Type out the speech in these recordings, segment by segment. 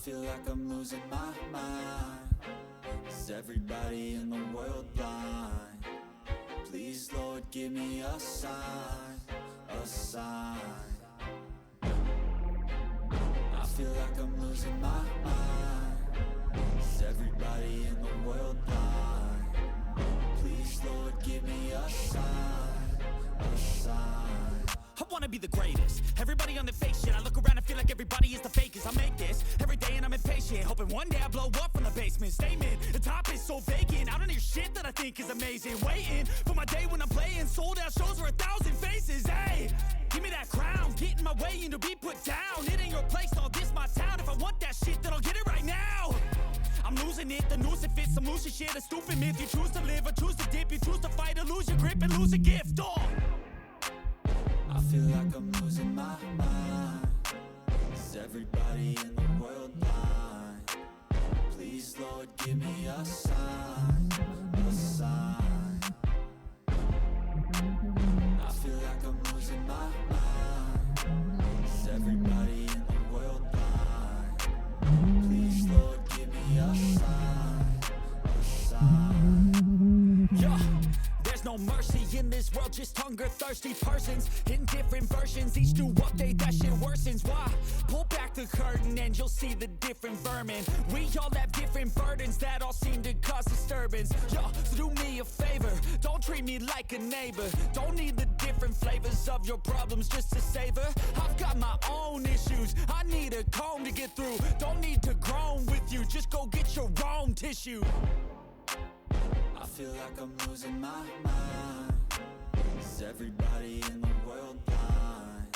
feel like I'm losing my mind. Is everybody in the world blind? Please, Lord, give me a sign, a sign. I feel like I'm losing my mind. Is everybody in the world blind? Please, Lord, give me a sign, a sign. I wanna be the greatest. Everybody on the fake shit. I look around and feel like everybody is the fakest. I make this every day and I'm impatient, hoping one day I blow up from the basement. Statement, the top is so vacant. I don't hear shit that I think is amazing. Waiting for my day when I'm playing sold out shows for 1,000 faces. Hey, give me that crown, get in my way and to be put down. It ain't your place, all this my town. If I want that shit, then I'll get it right now. I'm losing it, the noose it fits, some loose shit, a stupid myth. You choose to live or choose to dip, you choose to fight or lose your grip and lose a gift. I feel like I'm losing my mind. Is everybody in the world blind? Please, Lord, give me a sign, a sign. I feel like I'm losing my mind. Is everybody in the world blind? Please, Lord, give me a sign, a sign. Yeah. No mercy in this world, just hunger-thirsty persons in different versions. Each new update, that shit worsens. Why? Pull back the curtain and you'll see the different vermin. We all have different burdens that all seem to cause disturbance. Yo, so do me a favor, don't treat me like a neighbor. Don't need the different flavors of your problems just to savor. I've got my own issues, I need a comb to get through. Don't need to groan with you, just go get your own tissue. I feel like I'm losing my mind. Is everybody in the world blind?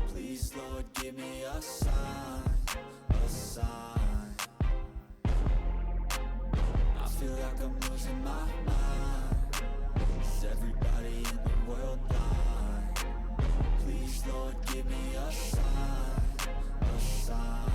Please, Lord, give me a sign, a sign. I feel like I'm losing my mind. Is everybody in the world blind? Please, Lord, give me a sign, a sign.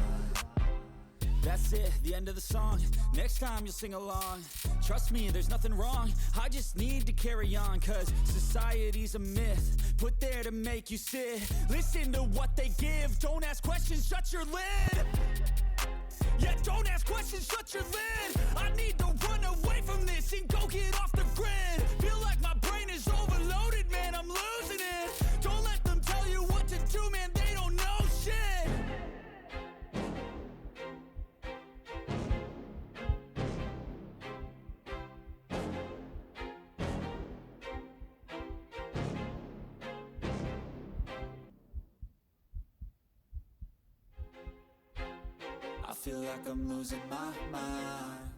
That's it, the end of the song. Next time you'll sing along. Trust me, there's nothing wrong. I just need to carry on, cause society's a myth put there to make you sit. Listen to what they give. Don't ask questions, shut your lid. Yeah, don't ask questions, shut your lid. I need to run away from this and go get off the grid. Feel like my brain is overloaded, man, I'm losing it. Don't let them tell you what to do, man, they don't know shit. I feel like I'm losing my mind.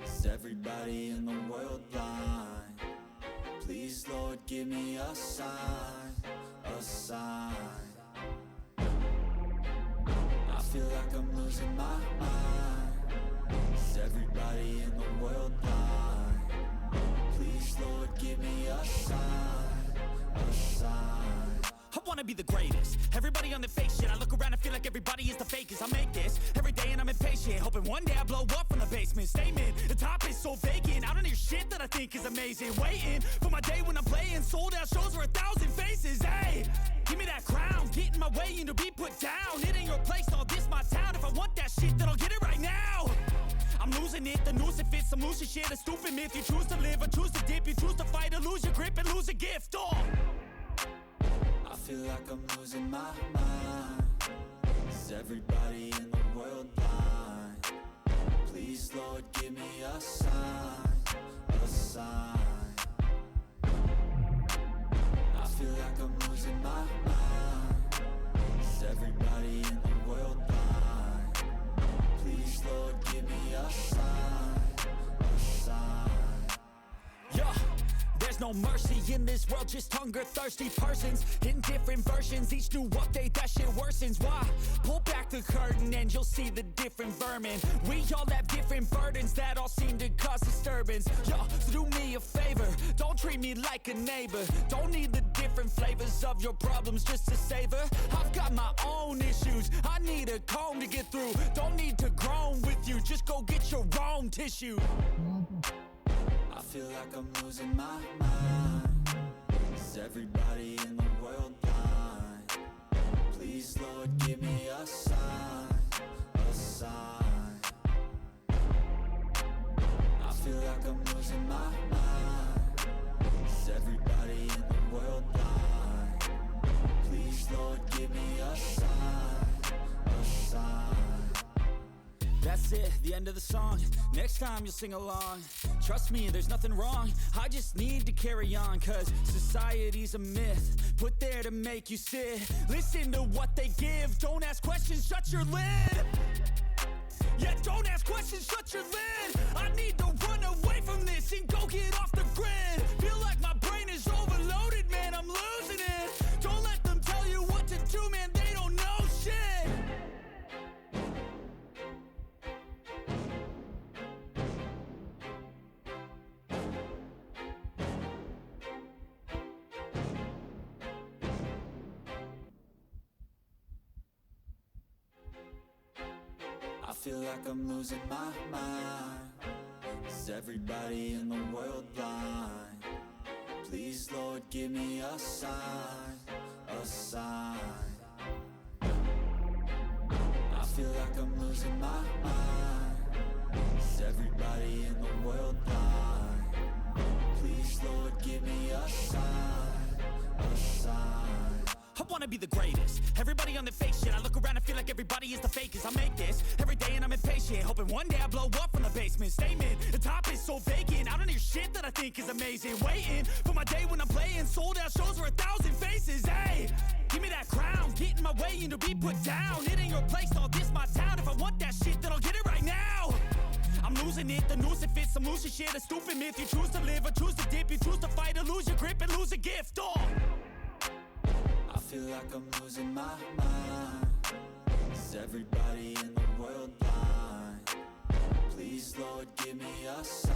Is everybody in the world blind? Please, Lord, give me a sign, a sign. I feel like I'm losing my mind. Is everybody in the world blind? Please, Lord, give me a sign, a sign. I wanna be the greatest. Everybody on the fake shit. I look around and feel like everybody is the fakest. I make this every day and I'm impatient, hoping one day I blow up from the basement. Statement, the top is so vacant. I don't hear shit that I think is amazing. Waiting for my day when I'm playing sold out shows for 1,000 faces. Hey, give me that crown, get in my way and to be put down. It ain't your place, all this my town. If I want that shit, then I'll get it right now. I'm losing it, the noose it fits, some loose shit, a stupid myth. You choose to live or choose to dip, you choose to fight or lose your grip and lose a gift. I feel like I'm losing my mind. Is everybody in the world blind? Please, Lord, give me a sign, a sign. I feel like I'm losing my mind. Is everybody in the world blind? Please, Lord, give me a sign, a sign. Yeah. There's no mercy in this world, just hunger-thirsty persons in different versions. Each new update, that shit worsens. Why? Pull back the curtain and you'll see the different vermin. We all have different burdens that all seem to cause disturbance. Yo, so do me a favor, don't treat me like a neighbor. Don't need the different flavors of your problems just to savor. I've got my own issues, I need a comb to get through. Don't need to groan with you, just go get your own tissue. I feel like I'm losing my mind. Is everybody in the world blind? Please, Lord, give me a sign, a sign. That's it, the end of the song. Next time you'll sing along. Trust me, there's nothing wrong. I just need to carry on, cause society's a myth put there to make you sit. Listen to what they give. Don't ask questions, shut your lid. Yeah, don't ask questions, shut your lid. I need to run away from this and go get off the grid. Feel like my brain is overloaded, man, I'm losing it. Don't let them tell you what to do, man, they don't know shit. I feel like I'm losing my mind. Is everybody in the world blind? Please, Lord, give me a sign, a sign. I feel like I'm losing my mind. Is everybody in the world blind? Please, Lord, give me a sign, a sign. I wanna be the greatest. Everybody on the fake shit. I look around and feel like everybody is the fakest. I make this every day and I'm impatient, hoping one day I blow up from the basement. Statement, the top is so vacant. I don't hear shit that I think is amazing. Waiting for my day when I'm playing sold out shows for 1,000 faces. Hey, give me that crown, get in my way and to be put down. It ain't your place, all this my town. If I want that shit, then I'll get it right now. I'm losing it, the noose it fits, some losing shit, a stupid myth. You choose to live or choose to dip, you choose to fight or lose your grip and lose a gift. I feel like I'm losing my mind. Is everybody in the world blind? Please, Lord, give me a sign,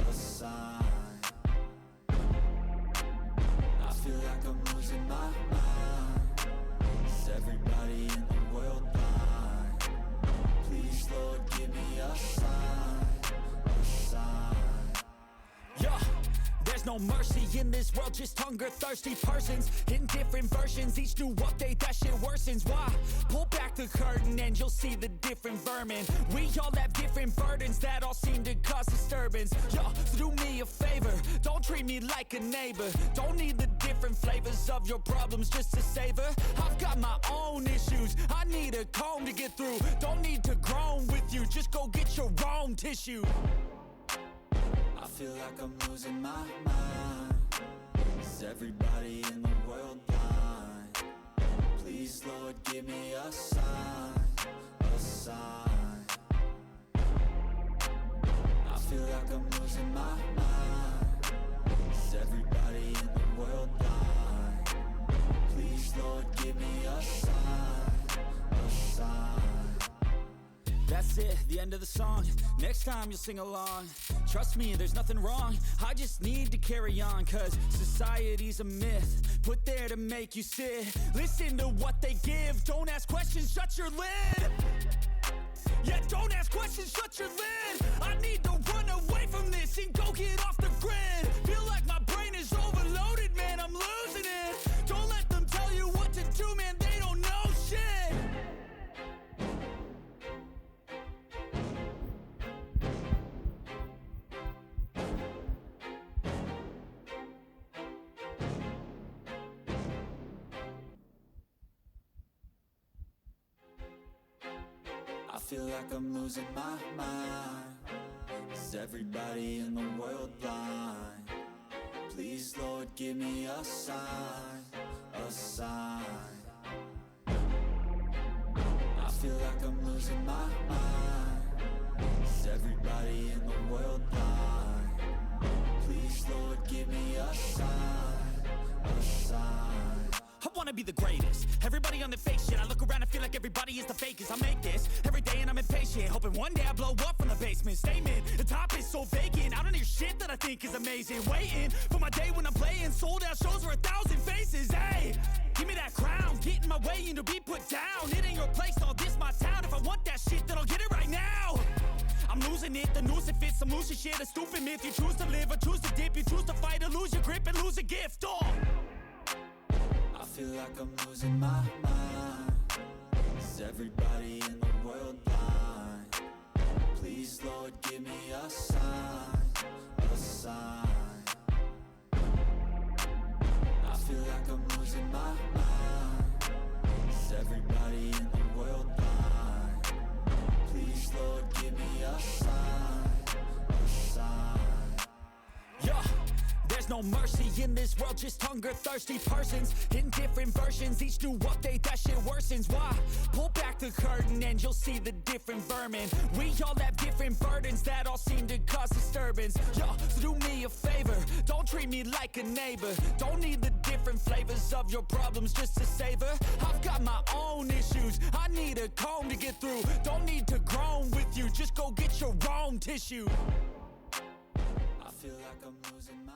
a sign. I feel like I'm losing my mind. Is everybody in the world blind? Please, Lord, give me a sign, a sign. Yeah. There's no mercy in this world, just hunger-thirsty persons in different versions. Each new update, that shit worsens. Why? Pull back the curtain and you'll see the different vermin. We all have different burdens that all seem to cause disturbance. Yo, so do me a favor, don't treat me like a neighbor. Don't need the different flavors of your problems just to savor. I've got my own issues, I need a comb to get through. Don't need to groan with you, just go get your own tissue. I feel like I'm losing my mind. Is everybody in the world blind? Please, Lord, give me a sign, a sign. I feel like I'm losing my mind. Is everybody in the world blind? Please, Lord, give me a sign, a sign. That's it, the end of the song. Next time you'll sing along. Trust me, there's nothing wrong. I just need to carry on, cause society's a myth put there to make you sit. Listen to what they give. Don't ask questions, shut your lid. Yeah, don't ask questions, shut your lid. I need to run away from this and go get off the grid. Feel like my brain is overloaded, man, I'm losing it. Don't let them tell you what to do, man, they don't know shit. I feel like I'm losing my mind. Is everybody in the world blind? Please, Lord, give me a sign, a sign. I feel like I'm losing my mind. Is everybody in the world blind? Please, Lord, give me a sign, a sign. I wanna be the greatest. Everybody on the fake shit. I look around and feel like everybody is the fakest. I make this every day and I'm impatient, hoping one day I blow up from the basement. Statement, the top is so vacant. I don't hear shit that I think is amazing. Waiting for my day when I'm playing sold out shows for 1,000 faces. Hey, give me that crown, get in my way and to be put down. It ain't your place, all this my town. If I want that shit, then I'll get it right now. I'm losing it, the noose it fits, some losing shit, a stupid myth. You choose to live or choose to dip, you choose to fight or lose your grip and lose a gift. I feel like I'm losing my mind. Is everybody in the world blind? Please, Lord, give me a sign, a sign. I feel like I'm losing my mind. Is everybody in the world blind? Please, Lord, give me a sign, a sign. Yeah, there's no mercy in this world, just hunger, thirsty persons in different versions. Each new update, that shit worsens. Why? Pull back the curtain and you'll see the different vermin. We all have different burdens that all seem to cause disturbance. Yo, so do me a favor, don't treat me like a neighbor. Don't need the different flavors of your problems just to savor. I've got my own issues, I need a comb to get through. Don't need to groan with you, just go get your own tissue. I feel like I'm losing my